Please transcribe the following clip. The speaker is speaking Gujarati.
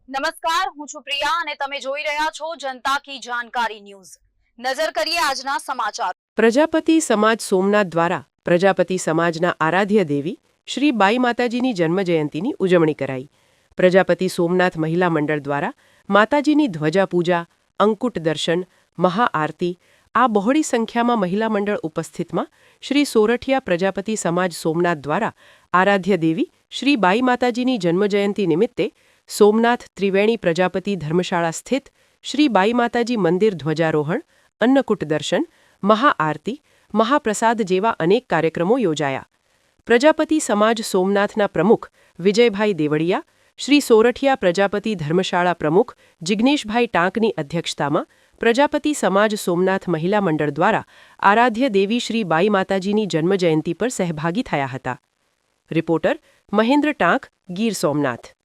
નમસ્કાર, હું છું પ્રિયા અને તમે જોઈ રહ્યા છો જનતા કી જાણકારી ન્યૂઝ। નજર કરીએ આજના સમાચાર। પ્રજાપતિ સમાજ સોમનાથ દ્વારા પ્રજાપતિ સમાજના આરાધ્ય દેવી શ્રી બાઈ માતાજીની જન્મજયંતિની ઉજવણી કરાઈ। પ્રજાપતિ સોમનાથ મહિલા મંડળ દ્વારા માતાજીની ધ્વજા પૂજા, અંકુટ દર્શન, મહાઆરતી આ બહોળી સંખ્યામાં મહિલા મંડળ ઉપસ્થિતમાં શ્રી સોરઠિયા પ્રજાપતિ સમાજ સોમનાથ દ્વારા આરાધ્ય દેવી શ્રી બાઈ માતાજીની જન્મજયંતિ નિમિત્તે સોમનાથ ત્રિવેણી પ્રજાપતિ ધર્મશાળા સ્થિત શ્રી બાઈ માતાજી મંદિર ધ્વજારોહણ, અન્નકૂટ દર્શન, મહાઆરતી, મહાપ્રસાદ જેવા અનેક કાર્યક્રમો યોજાયા। પ્રજાપતિ સમાજ સોમનાથના પ્રમુખ વિજયભાઈ દેવળિયા, શ્રી સોરઠિયા પ્રજાપતિ ધર્મશાળા પ્રમુખ જિગ્નેશભાઈ ટાંકની અધ્યક્ષતામાં પ્રજાપતિ સમાજ સોમનાથ મહિલા મંડળ દ્વારા આરાધ્ય દેવી શ્રી બાઈ માતાજીની જન્મજયંતિ પર સહભાગી થયા હતા। રિપોર્ટર મહેન્દ્ર ટાંક, ગીર સોમનાથ।